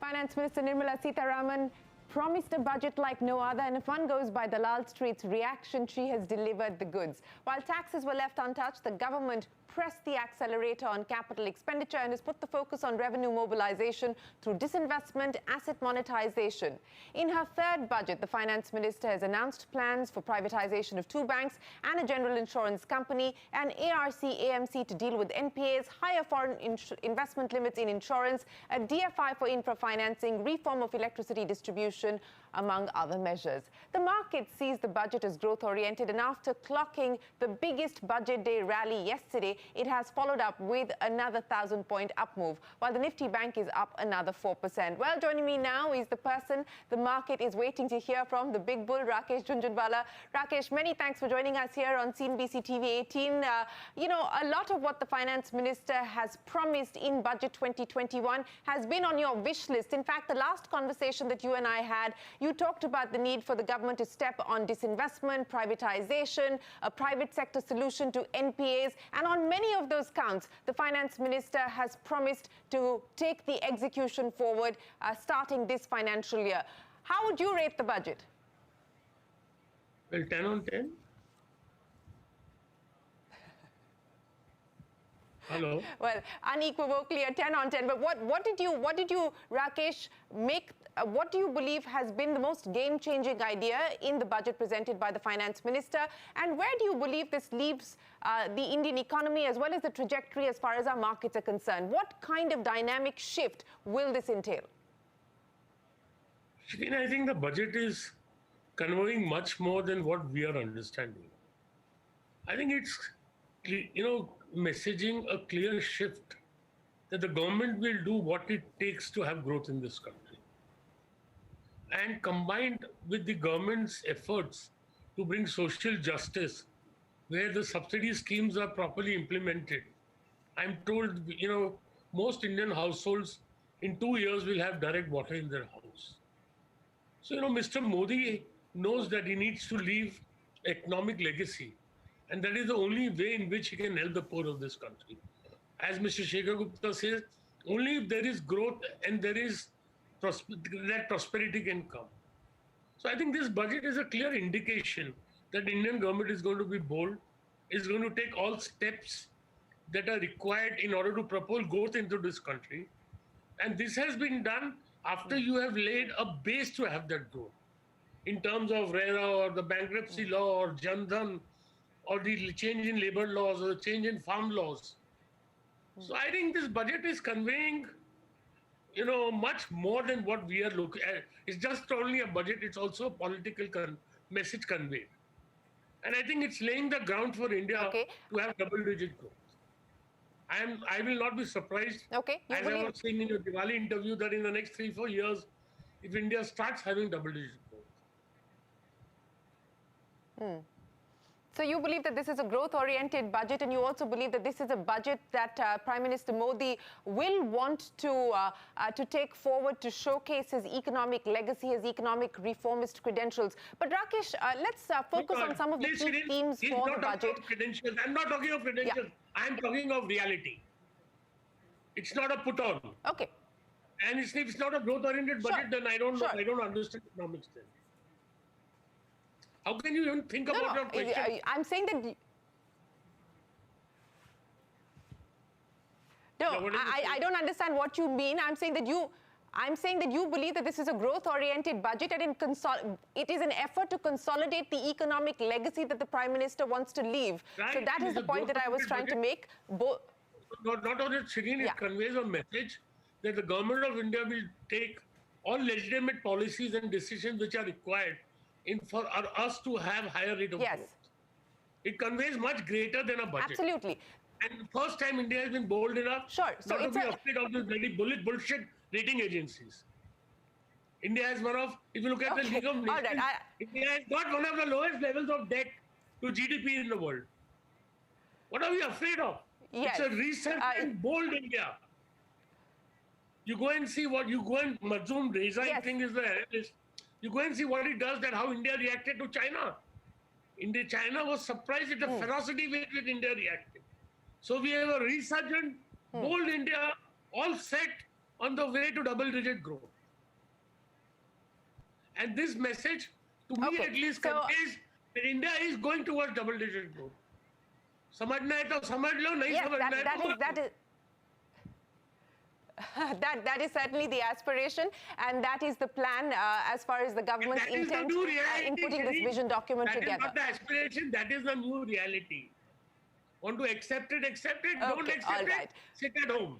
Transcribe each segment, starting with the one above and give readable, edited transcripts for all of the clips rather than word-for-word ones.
Finance Minister Nirmala Sitharaman promised a budget like no other, and if one goes by Dalal Street's reaction, she has delivered the goods. While taxes were left untouched, the government pressed the accelerator on capital expenditure and has put the focus on revenue mobilization through disinvestment, asset monetization. In her third budget, the finance minister has announced plans for privatization of 2 banks and a general insurance company, and ARC-AMC to deal with NPAs, higher foreign investment limits in insurance, a DFI for infra financing, reform of electricity distribution, among other measures. The market sees the budget as growth-oriented, and after clocking the biggest budget day rally yesterday, it has followed up with another 1,000-point up move, while the Nifty Bank is up another 4%. Well, joining me now is the person the market is waiting to hear from, the big bull, Rakesh Jhunjhunwala. Rakesh, many thanks for joining us here on CNBC TV 18. You know, a lot of what the finance minister has promised in Budget 2021 has been on your wish list. In fact, the last conversation that you and I had, you talked about the need for the government to step on disinvestment, privatization, a private sector solution to NPAs, and on many of those counts, the finance minister has promised to take the execution forward starting this financial year. How would you rate the budget? Well, 10 on 10. Hello. Well, unequivocally a 10 on 10. But what did you, Rakesh, make? What do you believe has been the most game-changing idea in the budget presented by the finance minister? And where do you believe this leaves the Indian economy as well as the trajectory as far as our markets are concerned? What kind of dynamic shift will this entail? Shireen, I think the budget is conveying much more than what we are understanding. I think it's, messaging a clear shift that the government will do what it takes to have growth in this country. And combined with the government's efforts to bring social justice, where the subsidy schemes are properly implemented, I'm told, most Indian households in 2 years will have direct water in their house. So, Mr. Modi knows that he needs to leave economic legacy. And that is the only way in which he can help the poor of this country. As Mr. Shekhar Gupta says, only if there is growth and there is that prosperity can come. So I think this budget is a clear indication that the Indian government is going to be bold, is going to take all steps that are required in order to propel growth into this country. And this has been done after you have laid a base to have that growth. In terms of RERA or the bankruptcy law or Jan Dhan, or the change in labor laws or the change in farm laws. So I think this budget is conveying, much more than what we are looking at. It's just only a budget, it's also a political message conveyed. And I think it's laying the ground for India to have double-digit growth. I will not be surprised, as I was saying in your Diwali interview, that in the next 3-4 years, if India starts having double-digit growth. So you believe that this is a growth-oriented budget, and you also believe that this is a budget that Prime Minister Modi will want to take forward to showcase his economic legacy, his economic reformist credentials. But Rakesh, let's focus on some of the key themes for the budget. I'm not talking of credentials. Yeah. I'm talking of reality. It's not a put-on. Okay. And if it's not a growth-oriented budget, then I don't know. I don't understand economics then. How can you even think about your question? I'm saying that... No, I don't understand what you mean. I'm saying that you believe that this is a growth-oriented budget, and it is an effort to consolidate the economic legacy that the Prime Minister wants to leave. Right. So that is the point that I was trying to make. Not only Shireen, it conveys a message that the government of India will take all legitimate policies and decisions which are required for us to have higher rate of growth. It conveys much greater than a budget. Absolutely. And first time India has been bold enough not to be afraid of these very bullshit rating agencies. India has one of, if you look at the League of Nations, India has got one of the lowest levels of debt to GDP in the world. What are we afraid of? Yes. It's a recent and bold India. You go and see what, Mazoom Reza, I think is the analyst. You go and see what it does, that how India reacted to China. China was surprised at the ferocity with which India reacted. So we have a resurgent, bold India, all set on the way to double-digit growth. And this message, to me Okay, at least, so conveys that India is going towards double-digit growth. समझना है तो समझ लो, नहीं yes, समझना है तो मत that low. is that is certainly the aspiration, and that is the plan as far as the government's That is the intent new reality. in putting this Shri. vision document That together. is not the aspiration, that is the new reality. Want to accept it, accept it. Don't Okay, accept all right. it, sit at home.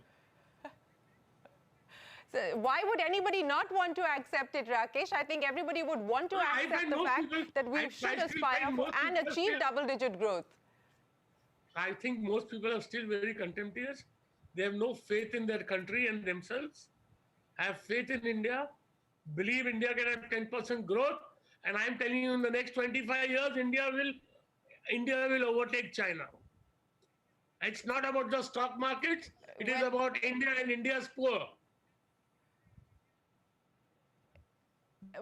So why would anybody not want to accept it, Rakesh? I think everybody would want to No, I accept find the most fact people- that we I should still aspire find for most and people achieve still- double-digit growth. I think most people are still very contemptuous. They have no faith in their country and themselves. Have faith in India. Believe India can have 10% growth. And I'm telling you, in the next 25 years, India will overtake China. It's not about the stock markets. It is about India and India's poor.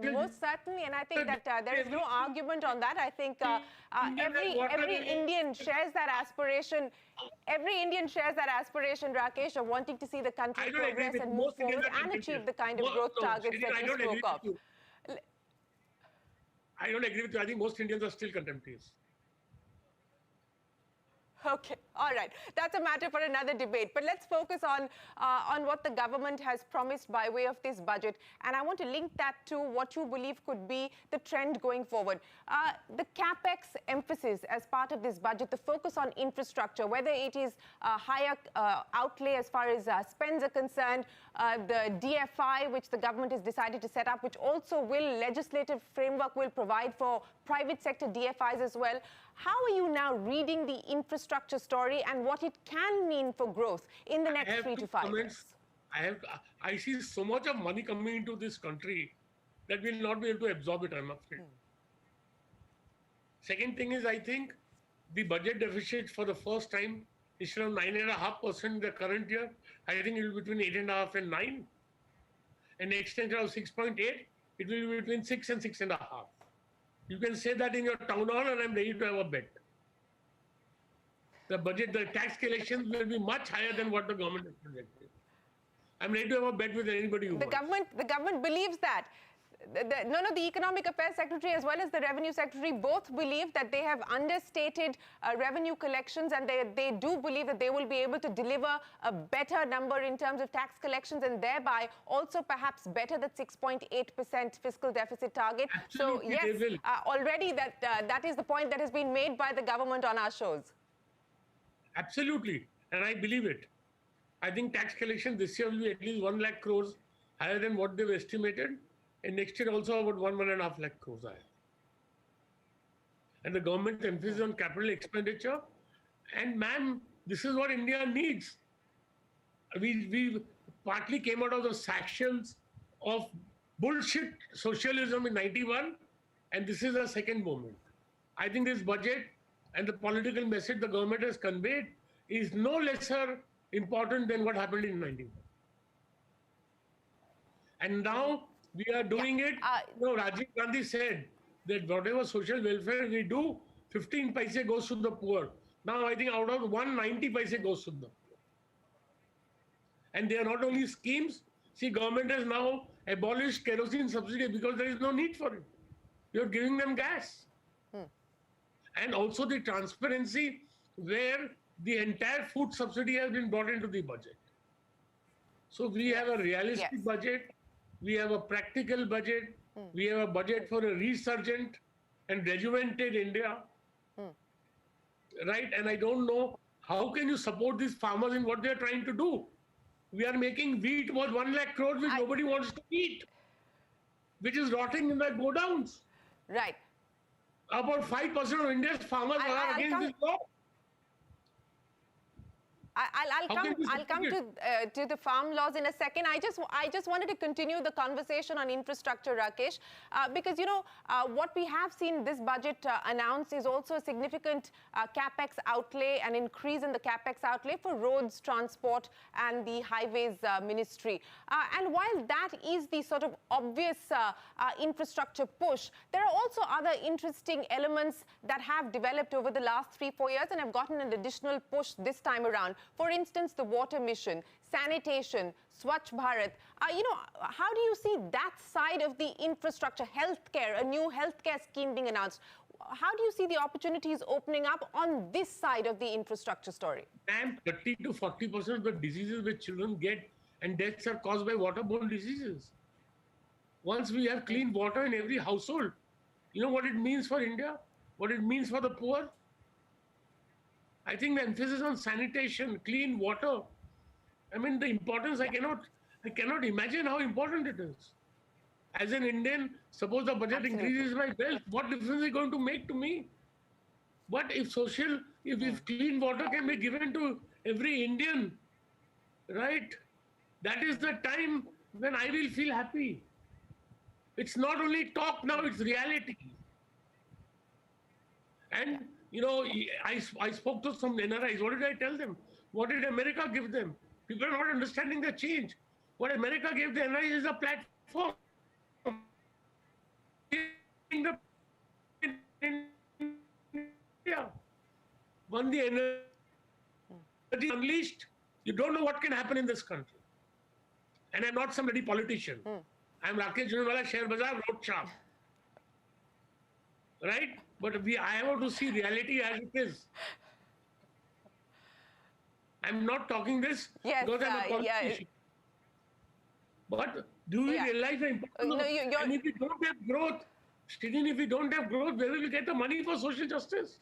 Most certainly, and I think that there is no argument on that. I think every Indian shares that aspiration. Every Indian shares that aspiration, Rakesh, of wanting to see the country I don't agree progress with and move most Indians forward are and contemptuous. achieve the kind of growth No, targets Shri, that I you don't agree spoke of. with you. I don't agree with you. I think most Indians are still contemptuous. Okay, all right. That's a matter for another debate. But let's focus on what the government has promised by way of this budget. And I want to link that to what you believe could be the trend going forward. The CapEx emphasis as part of this budget, the focus on infrastructure, whether it is higher outlay as far as spends are concerned, the DFI, which the government has decided to set up, which also legislative framework will provide for private sector DFIs as well. How are you now reading the infrastructure story and what it can mean for growth in the next 3 to 5 years? I see so much of money coming into this country that we'll not be able to absorb it, I'm afraid. Second thing is, I think the budget deficit for the first time, instead of 9.5% in the current year, I think it will be between 8.5 and 9. And next year of 6.8, it will be between 6 and 6.5. You can say that in your town hall, and I'm ready to have a bet. The budget, the tax collections will be much higher than what the government has projected. I'm ready to have a bet with anybody who wants. The government believes that. None of the Economic Affairs Secretary as well as the Revenue Secretary both believe that they have understated revenue collections, and they do believe that they will be able to deliver a better number in terms of tax collections and thereby also perhaps better the 6.8% fiscal deficit target. Absolutely, so yes, they will. already that is the point that has been made by the government on our shows. Absolutely, and I believe it. I think tax collection this year will be at least 1 lakh crores higher than what they've estimated. And next year also about 1.5 lakh crores higher. And the government emphasis on capital expenditure. And ma'am, this is what India needs. We partly came out of the sections of bullshit socialism in 91, and this is a second moment. I think this budget and the political message the government has conveyed is no lesser important than what happened in 91. And now, we are doing it. Rajiv Gandhi said that whatever social welfare we do, 15 paise goes to the poor. Now I think out of 190 paise goes to the poor. And they are not only schemes. See, government has now abolished kerosene subsidy because there is no need for it. You're giving them gas. And also the transparency where the entire food subsidy has been brought into the budget. So we have a realistic budget. We have a practical budget. We have a budget for a resurgent and rejuvenated India. Right? And I don't know, how can you support these farmers in what they're trying to do? We are making wheat worth 1 lakh crores which nobody wants to eat, which is rotting in the godowns. Right. About 5% of India's farmers are against this law. I'll come to the farm laws in a second. I just wanted to continue the conversation on infrastructure, Rakesh, because what we have seen this budget announce is also a significant capex outlay, an increase in the capex outlay for roads, transport, and the highways ministry. And while that is the sort of obvious infrastructure push, there are also other interesting elements that have developed over the last 3-4 years and have gotten an additional push this time around. For instance, the water mission, sanitation, Swachh Bharat. How do you see that side of the infrastructure, healthcare, a new healthcare scheme being announced? How do you see the opportunities opening up on this side of the infrastructure story? And 30 to 40% of the diseases which children get and deaths are caused by waterborne diseases. Once we have clean water in every household, you know what it means for India? What it means for the poor? I think the emphasis on sanitation, clean water, I mean, the importance, I cannot imagine how important it is. As an Indian, suppose the budget increases my wealth, what difference is it going to make to me? But if clean water can be given to every Indian, right? That is the time when I will feel happy. It's not only talk now, it's reality. And, I spoke to some NRIs. What did I tell them? What did America give them? People are not understanding the change. What America gave the NRIs is a platform. When the energy unleashed, you don't know what can happen in this country. And I'm not some bloody politician. I'm Rakesh Jhunjhunwala, Share Bazaar, Road Sharp. Right? But I want to see reality as it is. I'm not talking this because I'm a politician. But do we realize the importance and if we don't have growth, Shireen, if we don't have growth, where will we get the money for social justice?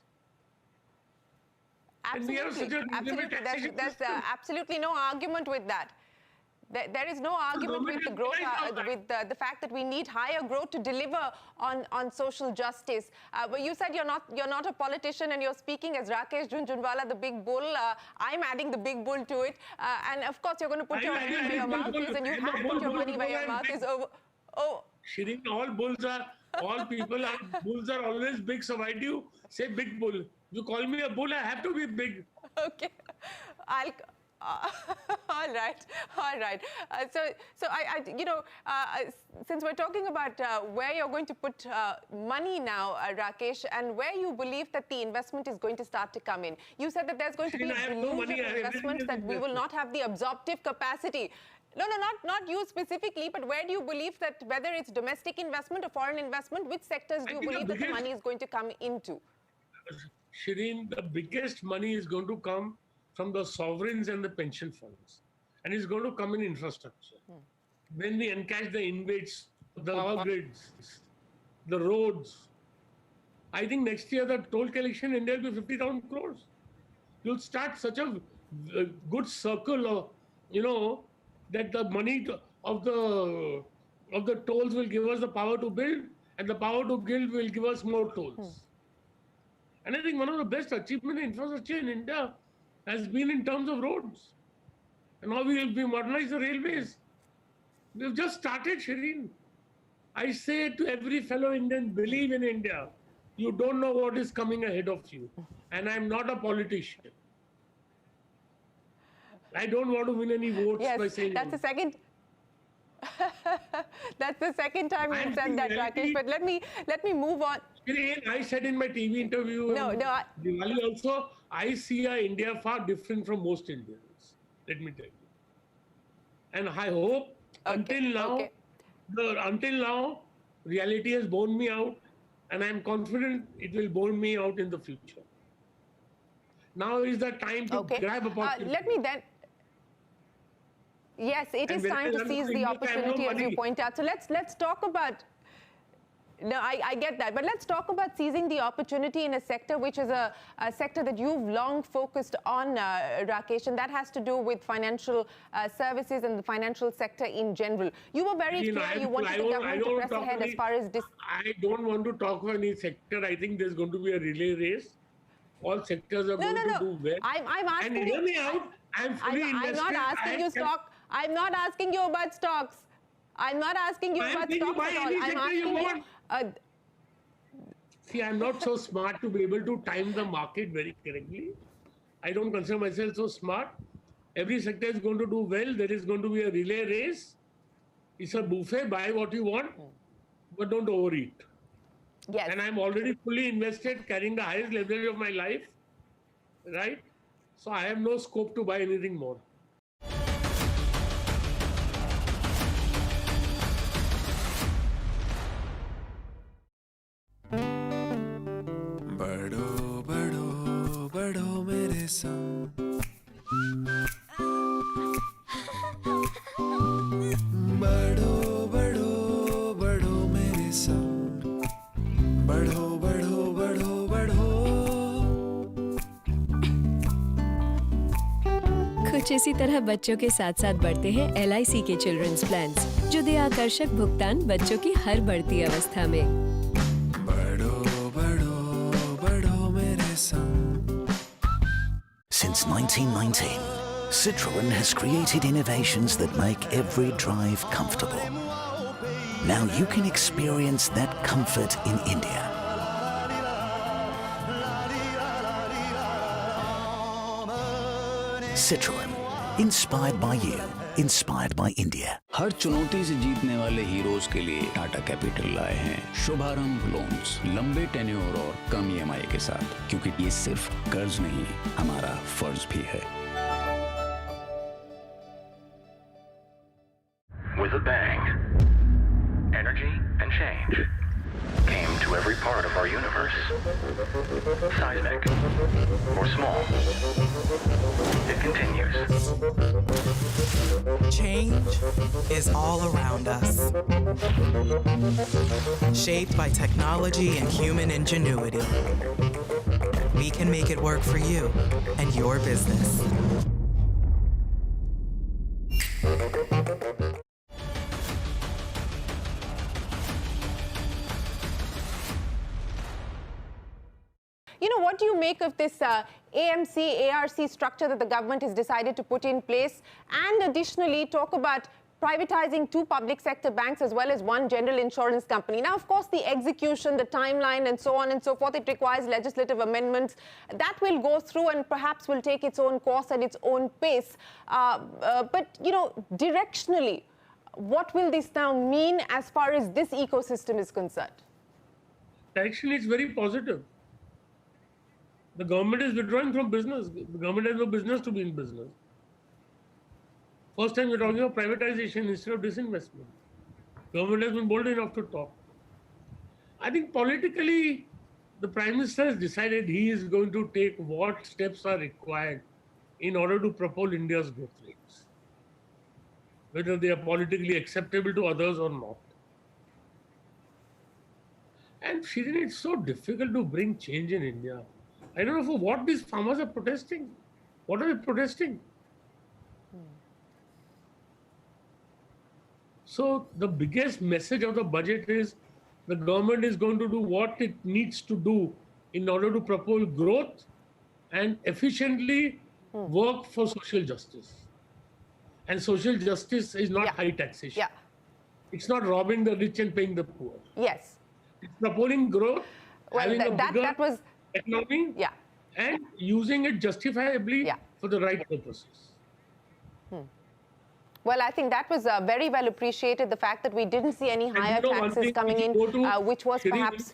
Absolutely. There's absolutely no argument with that. There is no argument with the growth, with the fact that we need higher growth to deliver on social justice. But you said you're not a politician and you're speaking as Rakesh Jhunjhunwala, the big bull. I'm adding the big bull to it. And of course, you're going to put your money where your mouth is, and you have to put your money where your mouth is. Shireen, bulls are always big. So why do you say big bull? You call me a bull, I have to be big. Okay. All right. Since we're talking about where you're going to put money now, Rakesh, and where you believe that the investment is going to start to come in. You said that there's going to be a deluge of investment, that we will not have the absorptive capacity. No, not you specifically, but where do you believe that, whether it's domestic investment or foreign investment, which sectors do you believe that the money is going to come into? Shireen, the biggest money is going to come from the sovereigns and the pension funds, and it's going to come in infrastructure. When we encash the InvITs, the power grids, the roads, I think next year the toll collection in India will be 50,000 crores. You'll start such a good circle of, that the money of the tolls will give us the power to build, and the power to build will give us more tolls. And I think one of the best achievements in infrastructure in India has been in terms of roads. And now we will modernize the railways. We've just started, Shireen. I say to every fellow Indian, believe in India. You don't know what is coming ahead of you. And I'm not a politician. I don't want to win any votes by saying that's the second. That's the second time you said that, Rakesh. But let me move on. I said in my TV interview, Diwali also, I see India far different from most Indians. Let me tell you. And I hope until now, reality has borne me out, and I'm confident it will borne me out in the future. Now is the time to grab opportunity. Let me then. Yes, it is time to seize the opportunity, as you point out. So let's talk about. No, I get that. But let's talk about seizing the opportunity in a sector which is a sector that you've long focused on, Rakesh, and that has to do with financial services and the financial sector in general. You were very clear you wanted the government to press ahead as far as this. I don't want to talk about any sector. I think there's going to be a relay race. All sectors are going to do well. I'm asking and hear me out. I'm fully invested. I'm not asking you stock. I'm not asking you about stocks. I'm not asking you about stocks at all. I'm asking you. See, I'm not so smart to be able to time the market very correctly. I don't consider myself so smart. Every sector is going to do well. There is going to be a relay race. It's a buffet. Buy what you want, but don't overeat. Yes. And I'm already fully invested, carrying the highest leverage of my life. Right? So I have no scope to buy anything more. संग बढ़ो बढ़ो बढ़ो मेरे संग बढ़ो बढ़ो बढ़ो बढ़ो कुछ इसी तरह बच्चों के साथ साथ बढ़ते हैं LIC के चिल्ड्रंस प्लान्स, जो दे आकर्षक भुगतान बच्चों की हर बढ़ती अवस्था में। बढ़ो बढ़ो बढ़ो मेरे संग। Since 1919, Citroën has created innovations that make every drive comfortable. Now you can experience that comfort in India. Citroën, inspired by you, inspired by India. हर चुनौती से जीतने वाले हीरोज के लिए टाटा कैपिटल लाए हैं शुभारंभ लोन्स, लंबे टेन्योर और कम EMI के साथ, क्योंकि ये सिर्फ कर्ज नहीं, हमारा फर्ज भी है। With a bang, energy and change came to every part of our universe. Seismic or small, it continues. Change is all around us, shaped by technology and human ingenuity. We can make it work for you and your business. You know, what do you make of this AMC, ARC structure that the government has decided to put in place, and additionally talk about privatizing 2 public sector banks as well as 1 general insurance company? Now, of course, the execution, the timeline, and so on and so forth, it requires legislative amendments. That will go through and perhaps will take its own course at its own pace. But, you know, directionally, what will this now mean as far as this ecosystem is concerned? Directionally, it's very positive. The government is withdrawing from business. The government has no business to be in business. First time we're talking about privatization instead of disinvestment. Government has been bold enough to talk. I think politically, the Prime Minister has decided he is going to take what steps are required in order to propel India's growth rates, whether they are politically acceptable to others or not. And Shirin, it's so difficult to bring change in India. I don't know for what these farmers are protesting. What are they protesting? So the biggest message of the budget is the government is going to do what it needs to do in order to propel growth and efficiently work for social justice. And social justice is not high taxation. Yeah. It's not robbing the rich and paying the poor. Yes. It's propelling growth, Well, having a bigger that was... economy, and using it justifiably for the right purposes. Well, I think that was very well appreciated, the fact that we didn't see any higher taxes coming in, which was perhaps...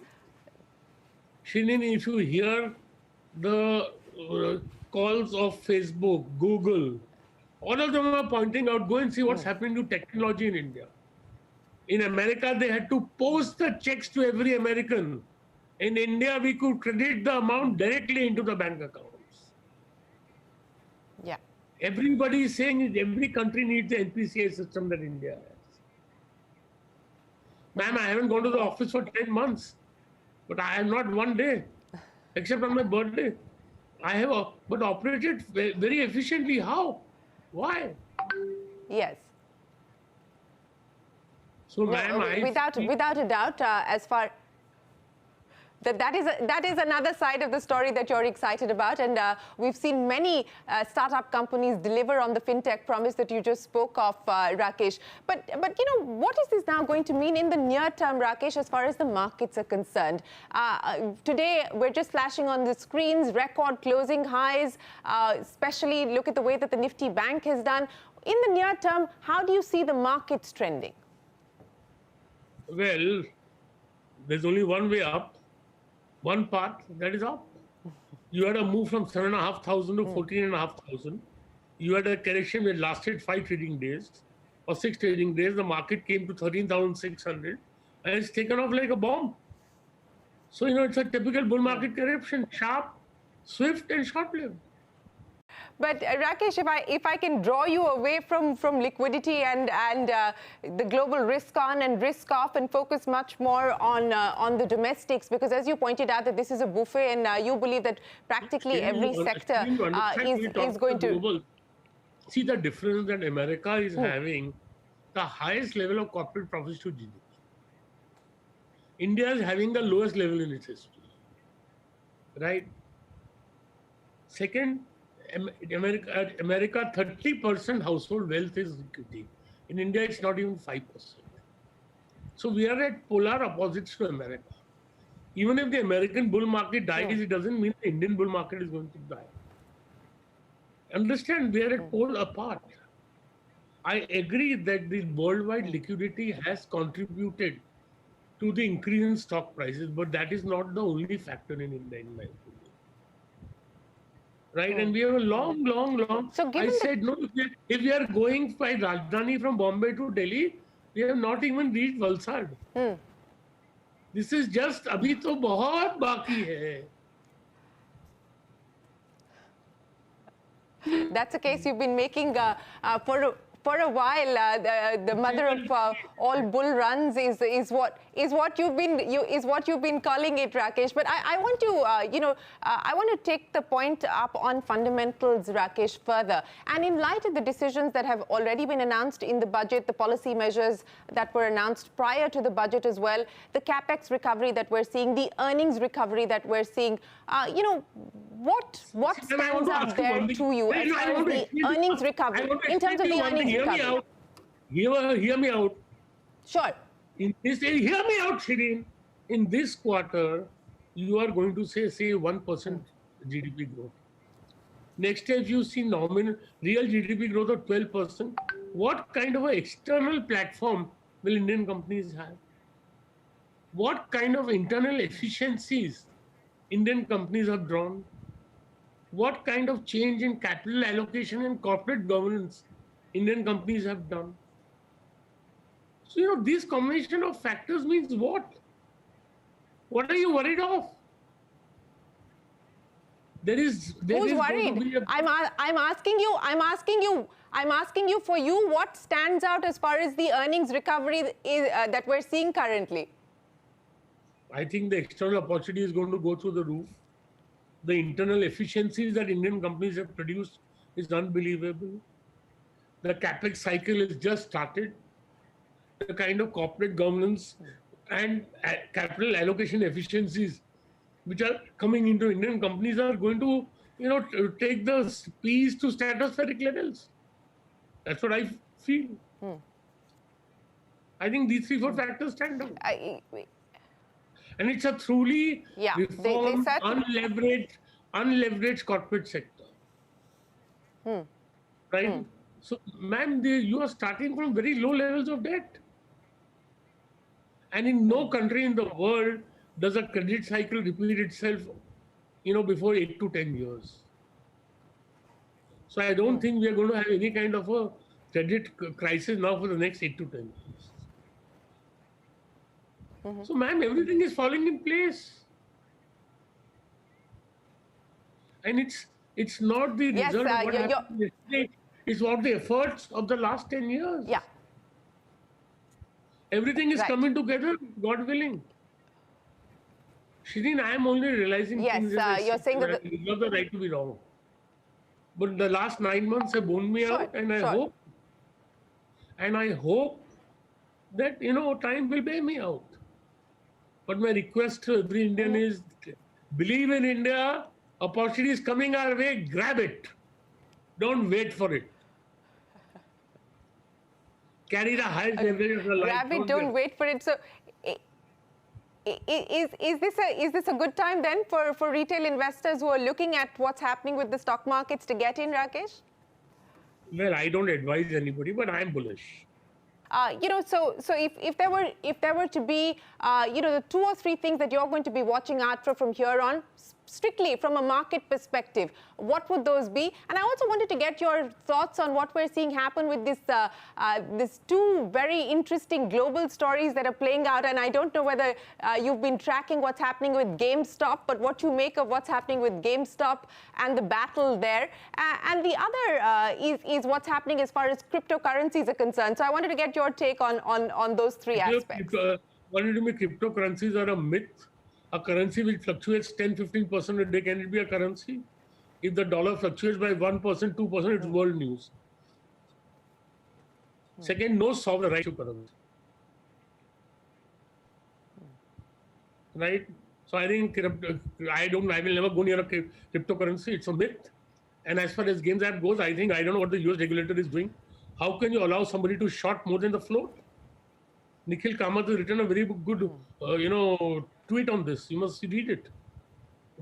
Shirin, if you hear the calls of Facebook, Google, all of them are pointing out, go and see what's happening to technology in India. In America, they had to post the checks to every American. In India, we could credit the amount directly into the bank accounts. Yeah. Everybody is saying every country needs the NPCI system that India has. Ma'am, I haven't gone to the office for 10 months, but I have not one day, except on my birthday. I have but operated very efficiently. How? Why? Yes. So, ma'am, without a doubt, as far... That is another side of the story that you're excited about, and we've seen many startup companies deliver on the fintech promise that you just spoke of, Rakesh. But you know, what is this now going to mean in the near term, Rakesh, as far as the markets are concerned? Today, we're just flashing on the screens, record closing highs, especially look at the way that the Nifty Bank has done. In the near term, how do you see the markets trending? Well, there's only one way up. One path, that is up. You had a move from 7,500 to 14,500. You had a correction that lasted 5 trading days or 6 trading days. The market came to 13,600 and it's taken off like a bomb. So, you know, it's a typical bull market correction, sharp, swift and short-lived. But Rakesh, if I can draw you away from liquidity and the global risk on and risk off and focus much more on the domestics, because as you pointed out that this is a buffet and you believe that practically every sector is going to... Global, see the difference that America is having the highest level of corporate profits to GDP. India is having the lowest level in its history, right? Second, America 30% household wealth is equity. In India, it's not even 5%. So we are at polar opposites to America. Even if the American bull market dies, it doesn't mean the Indian bull market is going to die. Understand, we are at pole apart. I agree that the worldwide liquidity has contributed to the increase in stock prices, but that is not the only factor in India, in my opinion. Right? And we have a long. So I said, no, if we are going by Rajdhani from Bombay to Delhi, we have not even reached Valsad. This is just, abhi to bahut baki hai. That's a case you've been making for a while. The mother of all bull runs is what you've been calling it, Rakesh. But I want to I want to take the point up on fundamentals, Rakesh, further. And in light of the decisions that have already been announced in the budget, the policy measures that were announced prior to the budget as well, the capex recovery that we're seeing, the earnings recovery that we're seing, what stands out there to you as far as the earnings recovery, in terms of the earnings recovery? Hear me out. Sure. Hear me out, Shireen. In this quarter, you are going to say 1% GDP growth. Next year, if you see nominal real GDP growth of 12%, what kind of an external platform will Indian companies have? What kind of internal efficiencies Indian companies have drawn? What kind of change in capital allocation and corporate governance Indian companies have done? So, this combination of factors means what? What are you worried of? Who's worried? I'm asking you for you, what stands out as far as the earnings recovery that we're seeing currently? I think the external opportunity is going to go through the roof. The internal efficiencies that Indian companies have produced is unbelievable. The capex cycle has just started. The kind of corporate governance and capital allocation efficiencies which are coming into Indian companies are going to, take the P's to stratospheric levels. That's what I feel. I think these 3-4 factors stand out. And it's a truly reformed, unleveraged corporate sector. Right? So, ma'am, you are starting from very low levels of debt. And in no country in the world does a credit cycle repeat itself, before 8 to 10 years. So I don't think we are going to have any kind of a credit crisis now for the next 8 to 10 years. So, ma'am, everything is falling in place. And it's not the result of what happened yesterday. It's what the efforts of the last 10 years. Yeah. Everything is coming together, God willing. Shireen, I am only realizing things. Yes, you're saying that you have the right to be wrong. But the last 9 months have borne me out, and I hope that, time will bear me out. But my request to every Indian is, believe in India, opportunity is coming our way, grab it. Don't wait for it. Carry the highest leverage of the life. Grab it, don't wait for it. So, is this a good time then for retail investors who are looking at what's happening with the stock markets to get in, Rakesh? Well, I don't advise anybody, but I'm bullish. So if there were to be, the 2 or 3 things that you're going to be watching out for from here on, strictly from a market perspective, what would those be? And I also wanted to get your thoughts on what we're seeing happen with this two very interesting global stories that are playing out. And I don't know whether you've been tracking what's happening with GameStop, but what you make of what's happening with GameStop and the battle there. And the other is what's happening as far as cryptocurrencies are concerned. So I wanted to get your take on those three aspects. According to me, cryptocurrencies are a myth. A currency which fluctuates 10-15% a day, can it be a currency? If the dollar fluctuates by 1%, 2%, it's world news. Second, no sovereign right to currency. Right? So I think I will never go near a cryptocurrency. It's a myth. And as far as Games App goes, I don't know what the US regulator is doing. How can you allow somebody to short more than the float? Nikhil Kamath has written a very good, tweet on this. You must read it.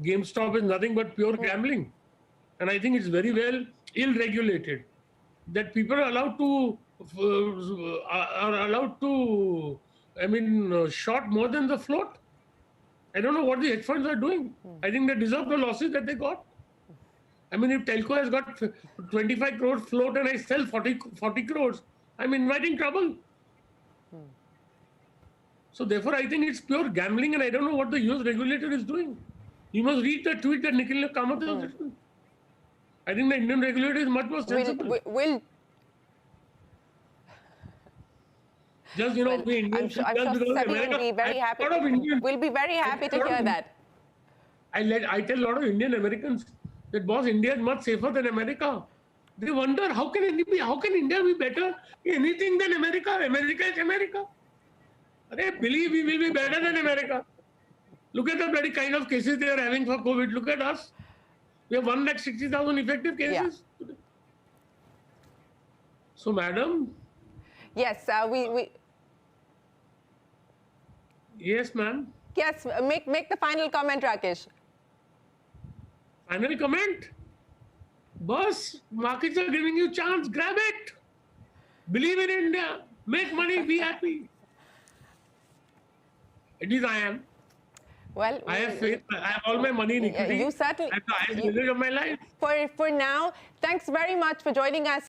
GameStop is nothing but pure gambling. And I think it's very well ill-regulated. That people are allowed to, short more than the float. I don't know what the hedge funds are doing. I think they deserve the losses that they got. I mean, if Telco has got 25 crores float and I sell 40 crores, I'm inviting trouble. So therefore, I think it's pure gambling, and I don't know what the US regulator is doing. You must read the tweet that Nikhil Kamath has written. I think the Indian regulator is much more sensible. Just, we Indians... I'm sure Sabi will be very happy. We'll be very happy to hear that. I tell a lot of Indian Americans that, boss, India is much safer than America. They wonder, how can India be better in anything than America? America is America. They believe we will be better than America. Look at the bloody kind of cases they are having for COVID. Look at us. We have 160,000 effective cases. Yeah. So, madam. Yes, Yes, ma'am. Yes, make the final comment, Rakesh. Final comment? Boss, markets are giving you chance. Grab it. Believe in India. Make money. Be happy. At least I am. Well, I have faith. I have all my money in equity. You certainly. That's the highest privilege of my life. For now, thanks very much for joining us